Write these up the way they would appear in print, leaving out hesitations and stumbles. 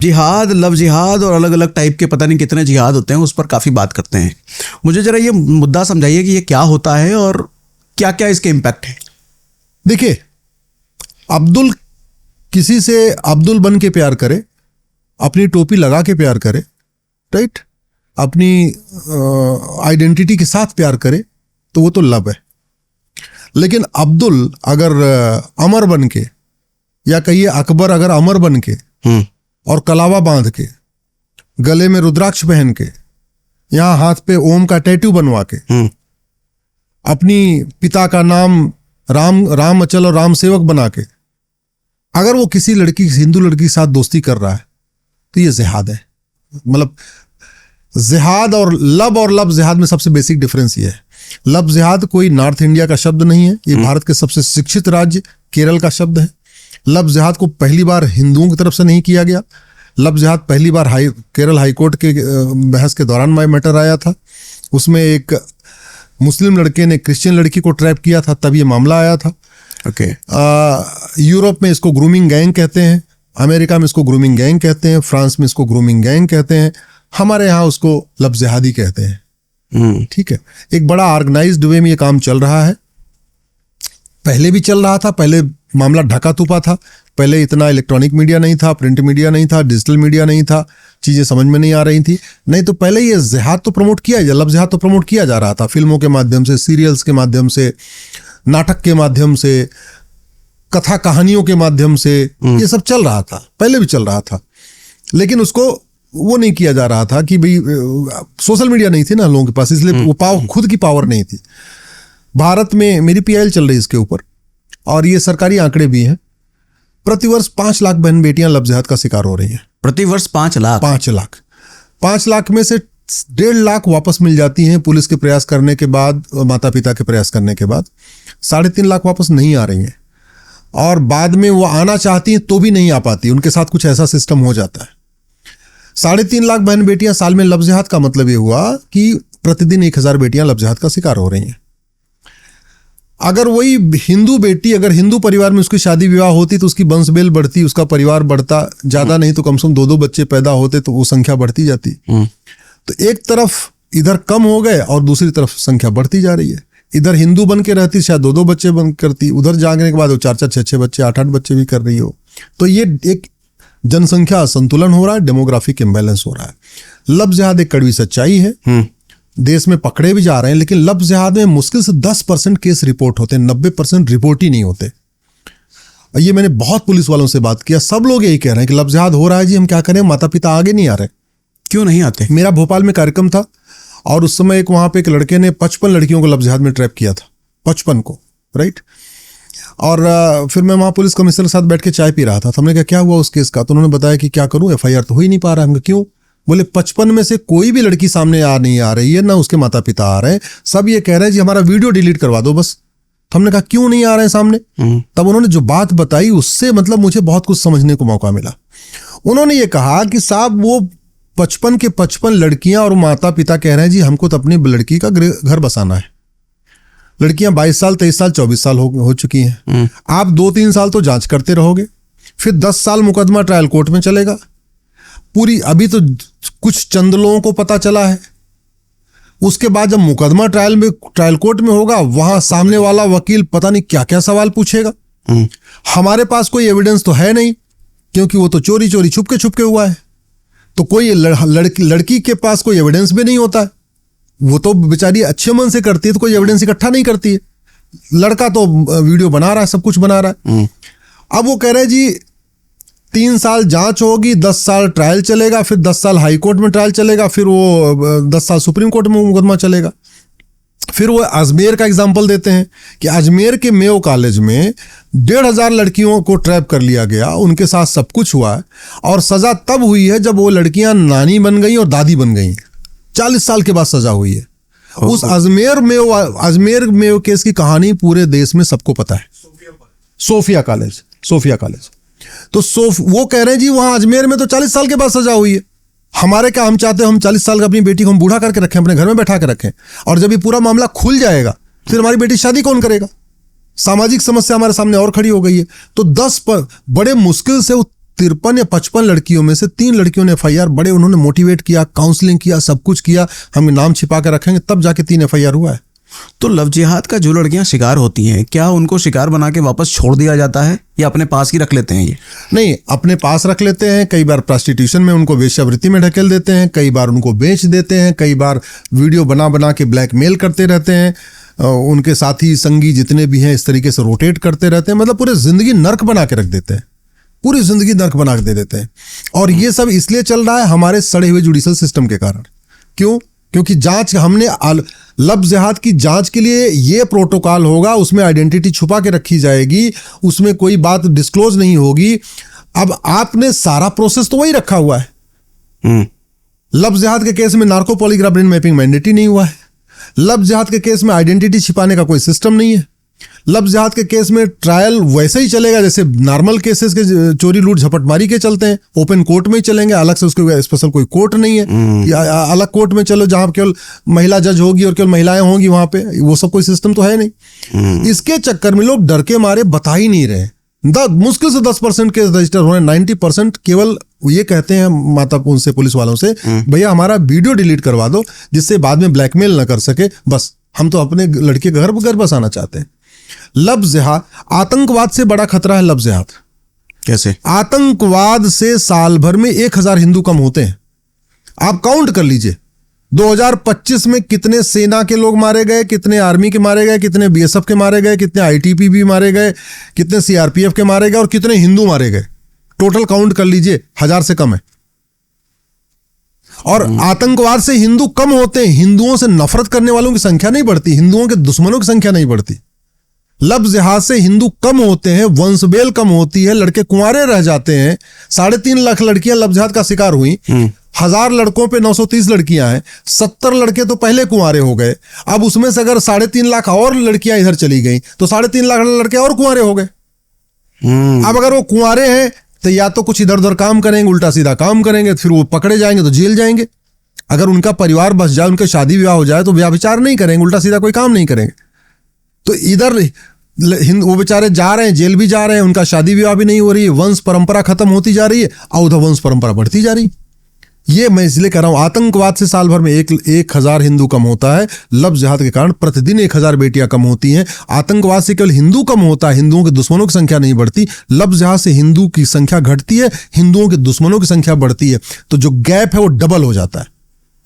जिहाद, लव जिहाद और अलग अलग टाइप के पता नहीं कितने जिहाद होते हैं, उस पर काफ़ी बात करते हैं। मुझे ज़रा ये मुद्दा समझाइए कि ये क्या होता है और क्या क्या इसके इम्पैक्ट है। देखिए, अब्दुल किसी से अब्दुल बन के प्यार करे, अपनी टोपी लगा के प्यार करे, राइट, अपनी आइडेंटिटी के साथ प्यार करे, तो वो तो लव है। लेकिन अब्दुल अगर अमर बन के, या कहिए अकबर अगर अमर बन के और कलावा बांध के, गले में रुद्राक्ष पहन के, यहां हाथ पे ओम का टैटू बनवा के, अपनी पिता का नाम राम अचल और राम सेवक बना के अगर वो किसी लड़की, हिंदू लड़की के साथ दोस्ती कर रहा है, तो ये जिहाद है। मतलब जिहाद और लव जिहाद में सबसे बेसिक डिफरेंस ये है। लव जिहाद कोई नॉर्थ इंडिया का शब्द नहीं है, ये भारत के सबसे शिक्षित राज्य केरल का शब्द है। लव जिहाद को पहली बार हिंदुओं की तरफ से नहीं किया गया। लव जिहाद पहली बार केरल हाईकोर्ट के बहस के दौरान मैटर आया था। उसमें एक मुस्लिम लड़के ने क्रिश्चियन लड़की को ट्रैप किया था, तब ये मामला आया था। ओके। यूरोप में इसको ग्रूमिंग गैंग कहते हैं, अमेरिका में इसको ग्रूमिंग गैंग कहते हैं, फ्रांस में इसको ग्रूमिंग गैंग कहते हैं, हमारे यहाँ उसको लव जिहादी कहते हैं। ठीक है, एक बड़ा ऑर्गेनाइज्ड वे में ये काम चल रहा है। पहले भी चल रहा था, पहले मामला ढका तुपा था, पहले इतना इलेक्ट्रॉनिक मीडिया नहीं था, प्रिंट मीडिया नहीं था, डिजिटल मीडिया नहीं था, चीज़ें समझ में नहीं आ रही थी। नहीं तो पहले ये जिहाद तो प्रमोट किया, लव जिहाद तो प्रमोट किया जा रहा था, फिल्मों के माध्यम से, सीरियल्स के माध्यम से, नाटक के माध्यम से, कथा कहानियों के माध्यम से, ये सब चल रहा था, पहले भी चल रहा था। लेकिन उसको वो नहीं किया जा रहा था कि भाई सोशल मीडिया नहीं थी ना लोगों के पास, इसलिए वो खुद की पावर नहीं थी। भारत में मेरी पीआईएल चल रही है इसके ऊपर, और ये सरकारी आंकड़े भी हैं। प्रतिवर्ष 5 लाख बहन बेटियां लव जिहाद का शिकार हो रही हैं। प्रतिवर्ष 5 लाख? 5 लाख में से 1.5 लाख वापस मिल जाती हैं पुलिस के प्रयास करने के बाद, माता पिता के प्रयास करने के बाद। 3.5 लाख वापस नहीं आ रही हैं, और बाद में वो आना चाहती हैं तो भी नहीं आ पाती, उनके साथ कुछ ऐसा सिस्टम हो जाता है। 3.5 लाख बहन बेटियां साल में लव जिहाद का मतलब ये हुआ कि प्रतिदिन 1000 बेटियां लव जिहाद का शिकार हो रही हैं। अगर वही हिंदू बेटी, अगर हिंदू परिवार में उसकी शादी विवाह होती तो उसकी वंशबेल बढ़ती, उसका परिवार बढ़ता, ज्यादा नहीं तो कम से कम 2-2 बच्चे पैदा होते, तो वो संख्या बढ़ती जाती। तो एक तरफ इधर कम हो गए और दूसरी तरफ संख्या बढ़ती जा रही है। इधर हिंदू बन के रहती, शायद 2-2 बच्चे बन करती, उधर जाने के बाद वो 4-4, 6-6 बच्चे, 8-8 बच्चे भी कर रही हो। तो ये एक जनसंख्या संतुलन हो रहा है, डेमोग्राफिक इम्बैलेंस हो रहा है। लव जिहाद एक कड़वी सच्चाई है, देश में पकड़े भी जा रहे हैं, लेकिन लव जिहाद में मुश्किल से 10% केस रिपोर्ट होते हैं, 90% रिपोर्ट ही नहीं होते। ये मैंने बहुत पुलिस वालों से बात किया, सब लोग यही कह रहे हैं कि लव जिहाद हो रहा है जी, हम क्या करें, माता पिता आगे नहीं आ रहे। क्यों नहीं आते? मेरा भोपाल में कार्यक्रम था, और उस समय वहां पे एक लड़के ने 55 लड़कियों को लव जिहाद में ट्रैप किया था, 55 को, राइट। और फिर मैं वहां पुलिस कमिश्नर के साथ बैठ के चाय पी रहा था, तो हमने कहा क्या हुआ उस केस का, तो उन्होंने बताया कि क्या करूं, FIR तो हो ही नहीं पा रहा है। क्यों? बोले 55 में से कोई भी लड़की सामने नहीं आ रही है, ना उसके माता पिता आ रहे हैं, सब ये कह रहे हैं जी हमारा वीडियो डिलीट करवा दो बस। तो हमने कहा क्यों नहीं आ रहे हैं सामने? तब उन्होंने जो बात बताई, उससे मतलब मुझे बहुत कुछ समझने को मौका मिला। उन्होंने ये कहा कि साहब वो 55 के 55 लड़कियां और माता पिता कह रहे हैं जी हमको तो अपनी लड़की का घर बसाना है। लड़कियां 22 साल, 23 साल, 24 साल हो चुकी हैं। आप 2-3 साल तो जांच करते रहोगे, फिर 10 साल मुकदमा ट्रायल कोर्ट में चलेगा पूरी। अभी तो कुछ चंद लोगों को पता चला है, उसके बाद जब मुकदमा ट्रायल कोर्ट में होगा, वहां सामने वाला वकील पता नहीं क्या क्या सवाल पूछेगा। हमारे पास कोई एविडेंस तो है नहीं, क्योंकि वो तो चोरी चोरी छुपके हुआ है। तो कोई लड़की के पास कोई एविडेंस भी नहीं होता है, वो तो बेचारी अच्छे मन से करती है, तो कोई एविडेंस इकट्ठा नहीं करती है। लड़का तो वीडियो बना रहा है, सब कुछ बना रहा है। अब वो कह रहे हैं जी 3 साल जांच होगी, 10 साल ट्रायल चलेगा, फिर 10 साल हाई कोर्ट में ट्रायल चलेगा, फिर वो 10 साल सुप्रीम कोर्ट में मुकदमा चलेगा। फिर वो अजमेर का एग्जांपल देते हैं कि अजमेर के मेयो कॉलेज में 1,500 लड़कियों को ट्रैप कर लिया गया, उनके साथ सब कुछ हुआ है, और सजा तब हुई है जब वो लड़कियां नानी बन गई और दादी बन गई। 40 साल के बाद सजा हुई है। उस अजमेर मेयो केस की कहानी पूरे देश में सबको पता है। Sophia college. तो वो कह रहे हैं जी वहां अजमेर में तो 40 साल के बाद सजा हुई है। हमारे क्या, हम चाहते हैं हम 40 साल का अपनी बेटी को हम बूढ़ा करके रखें, अपने घर में बैठा के रखें, और जब ये पूरा मामला खुल जाएगा फिर हमारी बेटी शादी कौन करेगा? सामाजिक समस्या हमारे सामने और खड़ी हो गई है। तो 10 बड़े मुश्किल से 53 या 55 लड़कियों में से 3 लड़कियों ने FIR, बड़े उन्होंने मोटिवेट किया, काउंसलिंग किया, सब कुछ किया, हम नाम छिपा के रखेंगे, तब जाके 3 FIR हुआ है। तो लव जिहाद का जो लड़कियां शिकार होती हैं, क्या उनको शिकार बना के वापस छोड़ दिया जाता है या अपने पास ही रख लेते हैं? ये नहीं, अपने पास रख लेते हैं, कई बार प्रोस्टिट्यूशन में उनको वेश्यावृत्ति में ढकेल देते हैं, कई बार उनको बेच देते हैं, कई बार वीडियो बना बना के ब्लैकमेल करते रहते हैं, उनके साथी संगी जितने भी हैं इस तरीके से रोटेट करते रहते हैं, मतलब पूरे जिंदगी नर्क बना के रख देते हैं, पूरी जिंदगी नर्क बना के दे देते हैं। और ये सब इसलिए चल रहा है हमारे सड़े हुए जुडिशल सिस्टम के कारण। क्यों? क्योंकि जांच, हमने लव जिहाद की जांच के लिए ये प्रोटोकॉल होगा, उसमें आइडेंटिटी छुपा के रखी जाएगी, उसमें कोई बात डिस्क्लोज नहीं होगी। अब आपने सारा प्रोसेस तो वही रखा हुआ है। लव जिहाद के केस में narco polygraph brain mapping mandatory नहीं हुआ है। लव जिहाद के केस में आइडेंटिटी छिपाने का कोई सिस्टम नहीं है। लव जिहाद के केस में ट्रायल वैसे ही चलेगा जैसे नॉर्मल केसेस के चोरी लूट झपटमारी के चलते हैं, ओपन कोर्ट में ही चलेंगे, अलग से उसके स्पेशल कोई कोर्ट नहीं है, या अलग कोर्ट में चलो जहां केवल महिला जज होगी और केवल महिलाएं होंगी, वहां पे वो सब कोई सिस्टम तो है नहीं। इसके चक्कर में लोग डर के मारे बता ही नहीं रहे। मुश्किल से 10% केस रजिस्टर हो रहे हैं, 90% केवल ये कहते हैं माता उनसे, पुलिस वालों से, भैया हमारा वीडियो डिलीट करवा दो जिससे बाद में ब्लैकमेल ना कर सके, बस हम तो अपने लड़के के घर बसाना चाहते हैं। लव जिहाद, आतंकवाद से बड़ा खतरा है लव जिहाद। कैसे? आतंकवाद से साल भर में 1000 हिंदू कम होते हैं। आप काउंट कर लीजिए 2025 में कितने सेना के लोग मारे गए, कितने आर्मी के मारे गए, कितने BSF के मारे गए, कितने ITBP मारे गए, कितने CRPF के मारे गए और कितने हिंदू मारे गए। टोटल काउंट कर लीजिए, 1000 से कम है। और आतंकवाद से हिंदू कम होते हैं, हिंदुओं से नफरत करने वालों की संख्या नहीं बढ़ती, हिंदुओं के दुश्मनों की संख्या नहीं बढ़ती। लव जिहाद से हिंदू कम होते हैं, वंशबेल कम होती है, लड़के कुंवारे रह जाते हैं। 3.5 लाख लड़कियां लव जिहाद का शिकार हुई, 1000 लड़कों पे 930 लड़कियां हैं, 70 लड़के तो पहले कुंवारे हो गए। अब उसमें से अगर 3.5 लाख और लड़कियां इधर चली गई तो 3.5 लाख लड़के और कुंवारे हो गए। अब अगर वो कुंवारे हैं तो या तो कुछ इधर उधर काम करेंगे, उल्टा सीधा काम करेंगे, फिर वो पकड़े जाएंगे तो जेल जाएंगे। अगर उनका परिवार बस जाए, उनके शादी विवाह हो जाए तो व्यभिचार नहीं करेंगे, उल्टा सीधा कोई काम नहीं करेंगे। तो इधर वो बेचारे जा रहे हैं, जेल भी जा रहे हैं, उनका शादी विवाह भी नहीं हो रही है, वंश परंपरा खत्म होती जा रही है और उधर वंश परंपरा बढ़ती जा रही है। ये मैं इसलिए कह रहा हूं, आतंकवाद से साल भर में 1000 हिंदू कम होता है, लव जिहाद के कारण प्रतिदिन 1000 बेटियां कम होती हैं। आतंकवाद से केवल हिंदू कम होता है, हिंदुओं के दुश्मनों की संख्या नहीं बढ़ती। लव जिहाद से हिंदू की संख्या घटती है, हिंदुओं के दुश्मनों की संख्या बढ़ती है। तो जो गैप है वो डबल हो जाता है,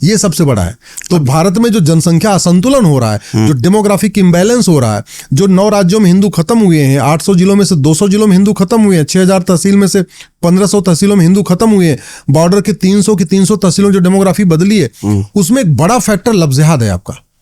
ये सबसे बड़ा है। तो भारत में जो जनसंख्या असंतुलन हो रहा है, जो डेमोग्राफिक इम्बैलेंस हो रहा है, जो 9 राज्यों में हिंदू खत्म हुए हैं, 800 जिलों में से 200 जिलों में हिंदू खत्म हुए हैं, 6000 तहसील में से 1500 तहसीलों में हिंदू खत्म हुए हैं, बॉर्डर के 300 की 300 तहसीलों जो डेमोग्राफी बदली है, उसमें एक बड़ा फैक्टर लव जिहाद है आपका।